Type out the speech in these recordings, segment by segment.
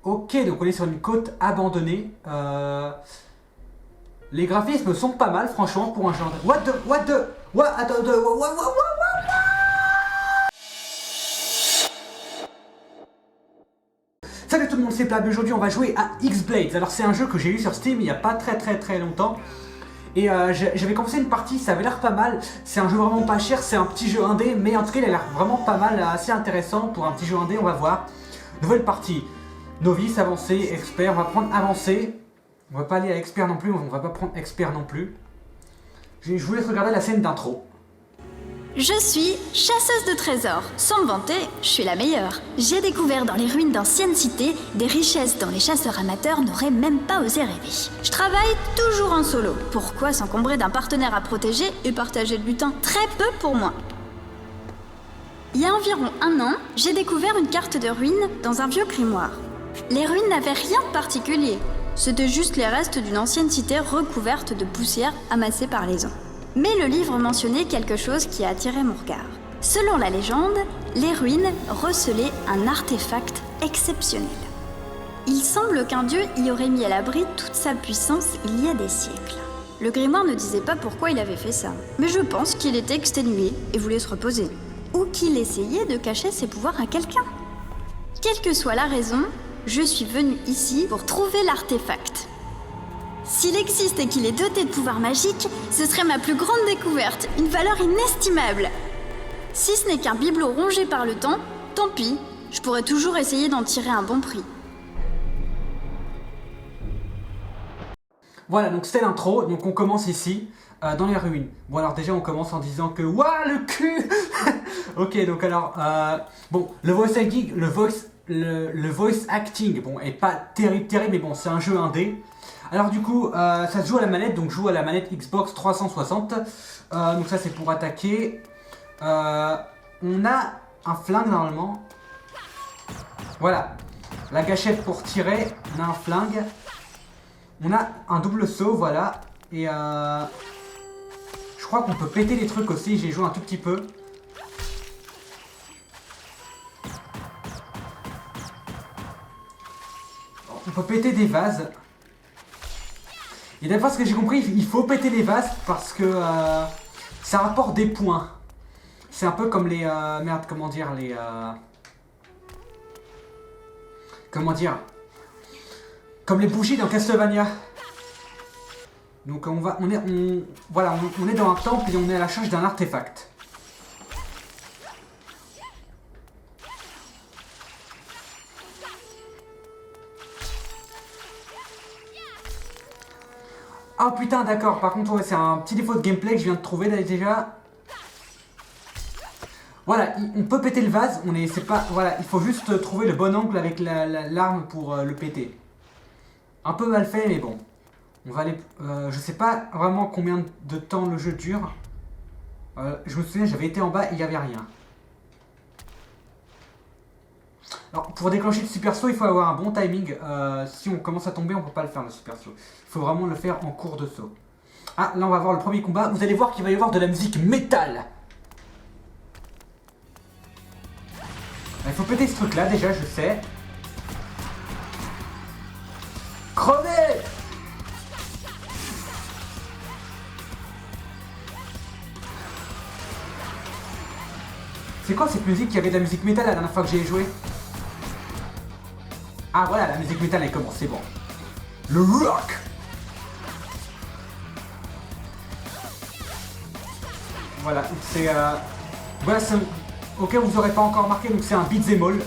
Ok, donc on est sur une côte abandonnée. Les graphismes sont pas mal, franchement, pour un genre. Attends, Salut tout le monde, c'est Plab. Aujourd'hui, on va jouer à X-Blades. Alors, c'est un jeu que j'ai eu sur Steam il y a pas très longtemps. Et j'avais commencé une partie, ça avait l'air pas mal. C'est un jeu vraiment pas cher, c'est un petit jeu indé, mais en tout cas, il a l'air vraiment pas mal, assez intéressant pour un petit jeu indé. On va voir. Nouvelle partie. Novice, avancé, expert. On va prendre avancé. On va pas aller à expert non plus, on va pas prendre expert non plus. Je vous laisse regarder la scène d'intro. Je suis chasseuse de trésors. Sans me vanter, je suis la meilleure. J'ai découvert dans les ruines d'anciennes cités des richesses dont les chasseurs amateurs n'auraient même pas osé rêver. Je travaille toujours en solo. Pourquoi s'encombrer d'un partenaire à protéger et partager le butin? Très peu pour moi. Il y a environ 1 an, j'ai découvert une carte de ruines dans un vieux grimoire. Les ruines n'avaient rien de particulier. C'était juste les restes d'une ancienne cité recouverte de poussière amassée par les ans. Mais le livre mentionnait quelque chose qui a attiré mon regard. Selon la légende, les ruines recelaient un artefact exceptionnel. Il semble qu'un dieu y aurait mis à l'abri toute sa puissance il y a des siècles. Le grimoire ne disait pas pourquoi il avait fait ça, mais je pense qu'il était exténué et voulait se reposer. Ou qu'il essayait de cacher ses pouvoirs à quelqu'un. Quelle que soit la raison, je suis venue ici pour trouver l'artefact. S'il existe et qu'il est doté de pouvoirs magiques, ce serait ma plus grande découverte, une valeur inestimable. Si ce n'est qu'un bibelot rongé par le temps, tant pis, je pourrais toujours essayer d'en tirer un bon prix. Voilà, donc c'était l'intro, donc on commence ici, dans les ruines. Bon alors déjà on commence en disant que ouah le cul. Ok, donc alors bon, le voice acting bon est pas terrible mais bon c'est un jeu indé. Alors du coup ça se joue à la manette, donc je joue à la manette Xbox 360. Donc ça c'est pour attaquer. On a un flingue normalement. Voilà, la gâchette pour tirer, on a un flingue. On a un double saut, voilà. Et je crois qu'on peut péter les trucs aussi, j'ai joué un tout petit peu. On peut péter des vases. Et d'après ce que j'ai compris, il faut péter les vases parce que ça rapporte des points. C'est un peu comme les... merde, comment dire, les... comment dire, comme les bougies dans Castlevania. Donc on est dans un temple et on est à la recherche d'un artefact. Ah putain d'accord, par contre ouais, c'est un petit défaut de gameplay que je viens de trouver déjà. Voilà, on peut péter le vase, voilà, il faut juste trouver le bon angle avec l'arme pour le péter. Un peu mal fait mais bon. On va aller... je sais pas vraiment combien de temps le jeu dure. Je me souviens, j'avais été en bas et il n'y avait rien. Alors, pour déclencher le super saut, il faut avoir un bon timing. Si on commence à tomber, on peut pas le faire, le super saut. Il faut vraiment le faire en cours de saut. Ah, là, on va voir le premier combat. Vous allez voir qu'il va y avoir de la musique métal. Il faut péter ce truc-là, déjà, je sais. Crevez! C'est quoi cette musique? Il y avait de la musique métal la dernière fois que j'ai joué. Ah voilà, la musique métal elle commence, c'est bon. Le rock. Voilà, c'est voilà, au cas où vous n'aurez pas encore remarqué, donc c'est un beat'em all.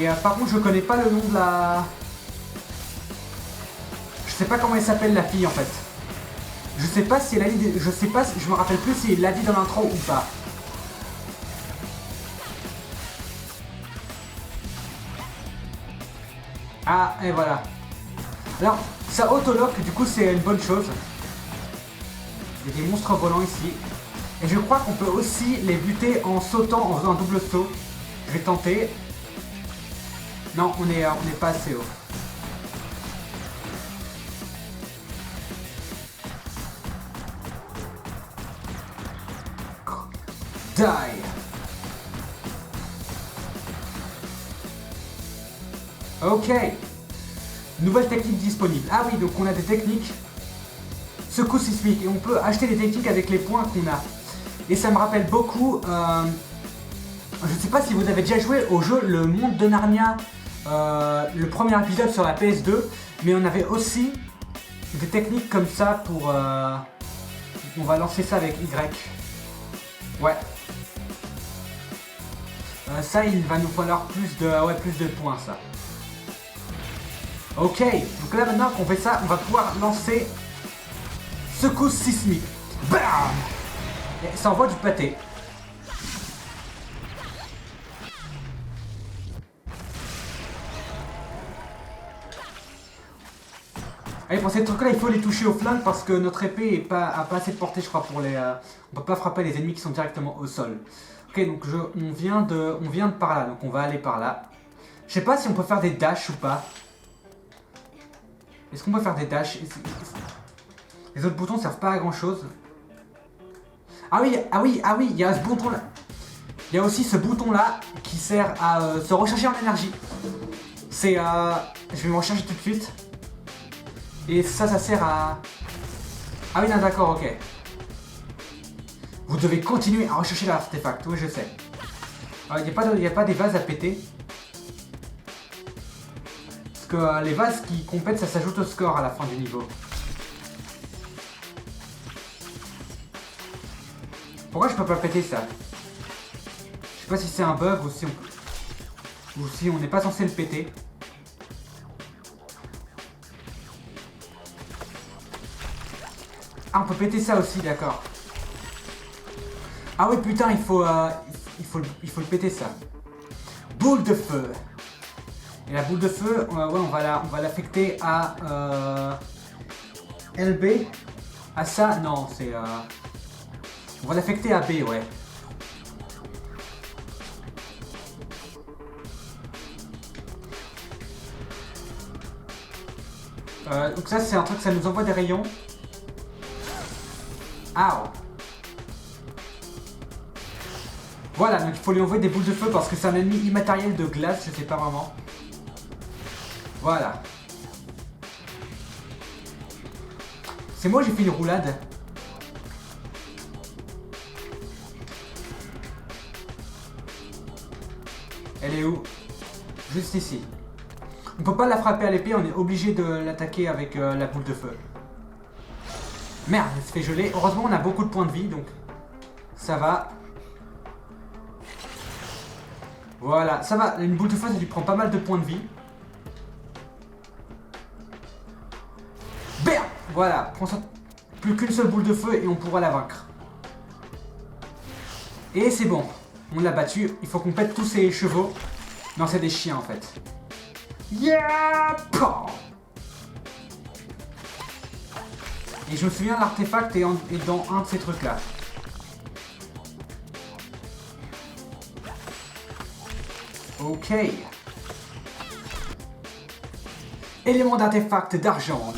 Et par contre je connais pas le nom de la... Je sais pas comment elle s'appelle la fille en fait. Je sais pas si elle a dit... Je sais pas, je me rappelle plus si elle l'a dit dans l'intro ou pas. Ah, et voilà. Alors, ça auto-lock, du coup c'est une bonne chose. Il y a des monstres volants ici. Et je crois qu'on peut aussi les buter en sautant, en faisant un double saut. Je vais tenter. Non, on est pas assez haut. Die. Ok. Nouvelle technique disponible. Ah oui, donc on a des techniques. Secousse sismique. Et on peut acheter des techniques avec les points qu'on a. Et ça me rappelle beaucoup... je ne sais pas si vous avez déjà joué au jeu Le Monde de Narnia. Le premier épisode sur la PS2. Mais on avait aussi des techniques comme ça pour... on va lancer ça avec Y. Ouais. Ça, il va nous falloir plus de points, ça. Ok, donc là maintenant qu'on fait ça, on va pouvoir lancer secousse sismique. Bam! Et ça envoie du pâté. Allez, pour ces trucs-là, il faut les toucher au flingue parce que notre épée a pas assez de portée, je crois, pour les... on peut pas frapper les ennemis qui sont directement au sol. Ok, donc on vient de par là, donc on va aller par là. Je sais pas si on peut faire des dashs ou pas. Est-ce qu'on peut faire des dashs? Les autres boutons servent pas à grand chose. Ah oui, il y a ce bouton là. Il y a aussi ce bouton là qui sert à se recharger en énergie. C'est je vais me recharger tout de suite. Et ça sert à... Ah oui, non, d'accord, ok. Vous devez continuer à rechercher l'artefact, oui je sais. Il n'y a pas des vases à péter. Parce que les vases qui compètent, ça s'ajoute au score à la fin du niveau. Pourquoi je peux pas péter ça? Je sais pas si c'est un bug ou si on n'est pas censé le péter. Ah, on peut péter ça aussi, d'accord. Ah oui, putain, il faut le péter ça. Boule de feu. Et la boule de feu, ouais, on va l'affecter à LB. À ça, non, c'est... On va l'affecter à B, ouais. Donc ça, c'est un truc, ça nous envoie des rayons. Ah. Voilà, donc il faut lui envoyer des boules de feu parce que c'est un ennemi immatériel de glace, je sais pas vraiment. Voilà. C'est moi, j'ai fait une roulade. Elle est où? Juste ici. On peut pas la frapper à l'épée, on est obligé de l'attaquer avec la boule de feu. Merde, elle se fait geler. Heureusement, on a beaucoup de points de vie, donc ça va. Voilà, ça va. Une boule de feu, ça lui prend pas mal de points de vie. Bam! Voilà, prends ça. Plus qu'une seule boule de feu et on pourra la vaincre. Et c'est bon. On l'a battu. Il faut qu'on pète tous ces chevaux. Non, c'est des chiens en fait. Yeah! Et je me souviens, l'artefact est dans un de ces trucs-là. Ok. Élément d'artefact d'argent.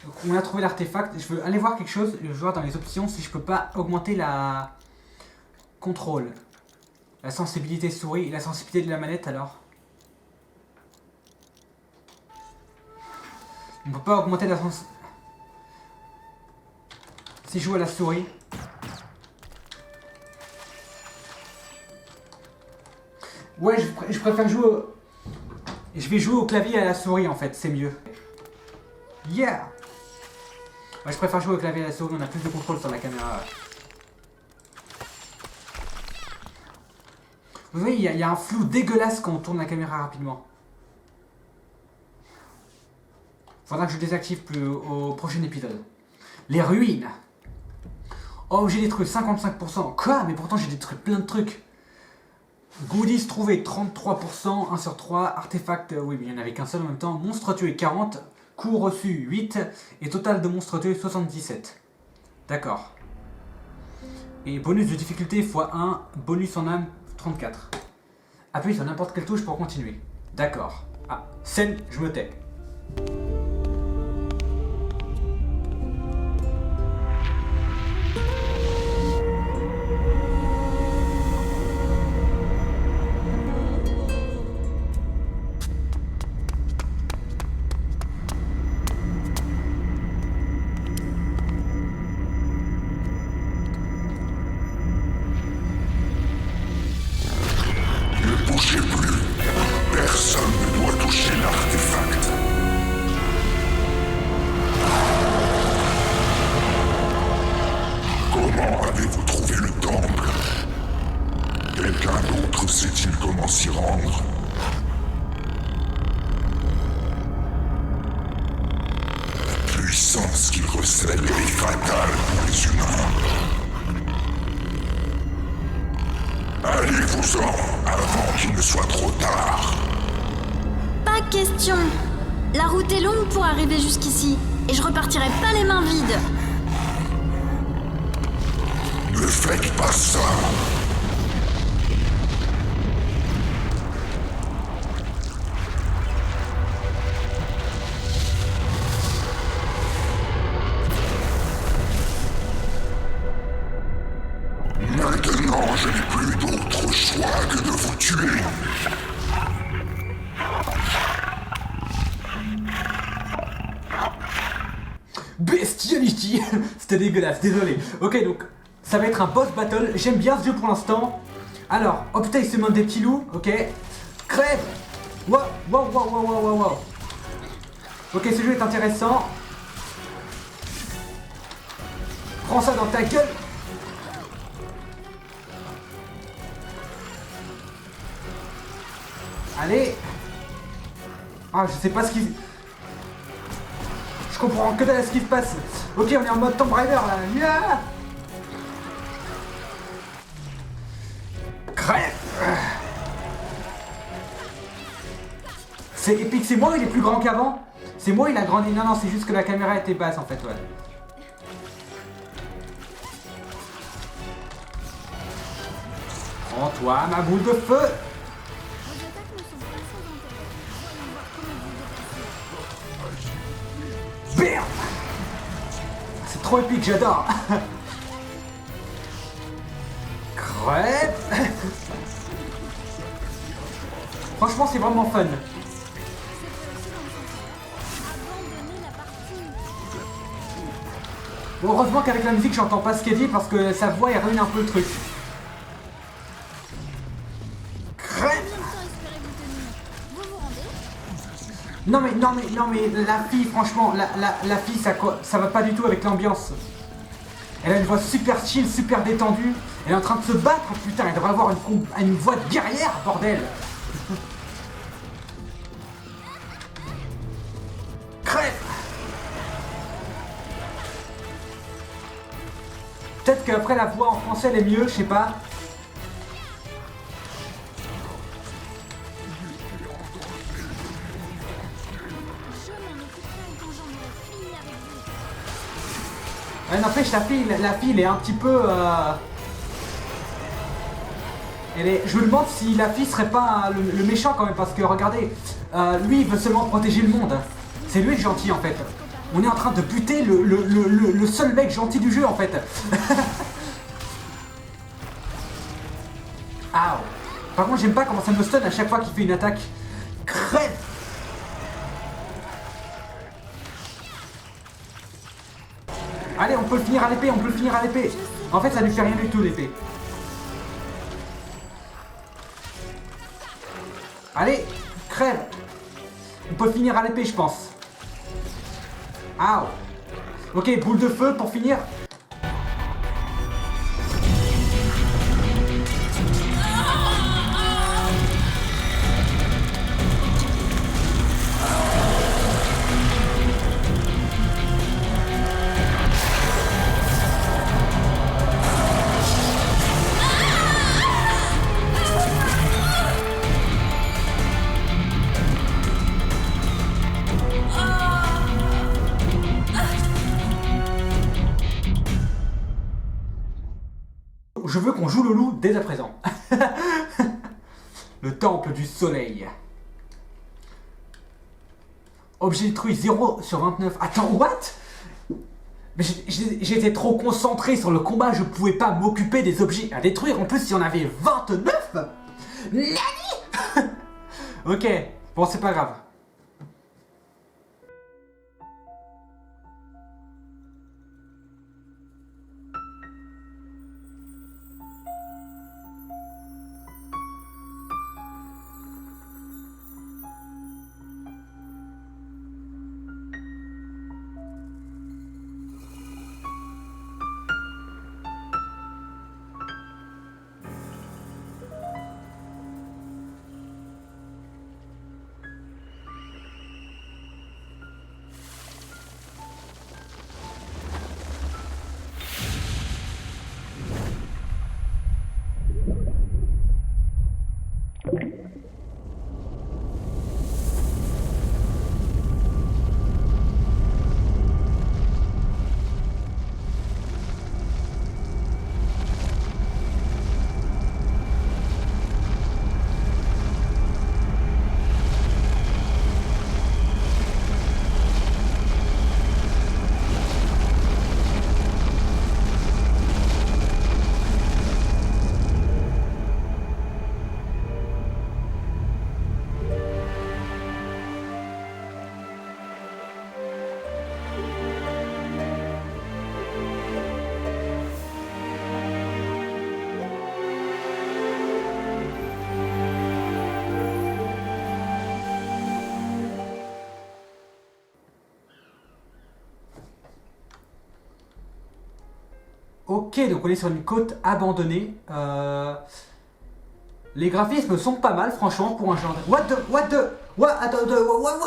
Donc, on a trouvé l'artefact. Je veux aller voir quelque chose. Je veux voir dans les options si je peux pas augmenter la contrôle. La sensibilité souris et la sensibilité de la manette alors. On peut pas augmenter la sensibilité. Si je joue à la souris. Ouais, je préfère jouer au... Je vais jouer au clavier et à la souris en fait, c'est mieux. Yeah! Ouais, je préfère jouer au clavier et à la souris, on a plus de contrôle sur la caméra. Vous voyez, il y a un flou dégueulasse quand on tourne la caméra rapidement. Faudra que je désactive plus au prochain épisode. Les ruines. Oh, j'ai détruit 55%. Quoi? Mais pourtant j'ai détruit plein de trucs. Goodies trouvés 33%, 1 sur 3. Artefact, oui mais il n'y en avait qu'un seul en même temps. Monstre tué 40. Coups reçus 8. Et total de monstres tués 77. D'accord. Et bonus de difficulté x1. Bonus en âme 34. Appuyez sur n'importe quelle touche pour continuer. D'accord. Ah, scène, je me tais. sait-il comment s'y rendre? La puissance qu'il recèle est fatale pour les humains. Allez-vous-en avant qu'il ne soit trop tard. Pas question. La route est longue pour arriver jusqu'ici, et je repartirai pas les mains vides. Ne faites pas ça. Maintenant, je n'ai plus d'autre choix que de vous tuer. Bestiality. C'était dégueulasse, désolé. Ok, donc ça va être un boss battle. J'aime bien ce jeu pour l'instant. Alors, oh putain, il se demande des petits loups, ok. Crève. Wow, wow, wow, wow, wow, wow, wow. Ok, ce jeu est intéressant. Prends ça dans ta gueule. Allez. Ah, je sais pas ce qui... Je comprends que dalle ce qui se passe. Ok, on est en mode Tomb Raider là. Yeah. Crève. C'est épique. C'est moi, il est plus grand qu'avant. C'est moi, il a grandi. Non, non, c'est juste que la caméra était basse en fait, ouais. Prends-toi ma boule de feu. Merde. C'est trop épique, j'adore. Crève. Franchement, c'est vraiment fun. Bon, heureusement qu'avec la musique, j'entends pas ce qu'elle dit parce que sa voix, elle ruine un peu le truc. Crève. Non mais la fille, franchement, la fille, ça va pas du tout avec l'ambiance. Elle a une voix super chill, super détendue. Elle est en train de se battre, putain, elle devrait avoir une voix de guerrière, bordel. Crève. Peut-être qu'après la voix en français elle est mieux, je sais pas. Ouais, n'empêche, la fille, elle est un petit peu... Je me demande si la fille serait pas le méchant quand même, parce que regardez, lui il veut seulement protéger le monde. C'est lui le gentil en fait. On est en train de buter le seul mec gentil du jeu en fait. Ow. Par contre, j'aime pas comment ça me stun à chaque fois qu'il fait une attaque. Crève. Allez, on peut le finir à l'épée, on peut le finir à l'épée. En fait, ça lui fait rien du tout l'épée. Allez, crève. On peut le finir à l'épée, je pense. Ow. Ok, boule de feu pour finir. Je veux qu'on joue le loup dès à présent. Le temple du soleil. Objet détruit 0 sur 29. Attends, what? Mais j'étais trop concentré sur le combat, je pouvais pas m'occuper des objets à détruire. En plus, il y en avait 29. Nani. Ok, bon, c'est pas grave. Ok, donc on est sur une côte abandonnée. Les graphismes sont pas mal, franchement, pour un genre. What? Attends, what?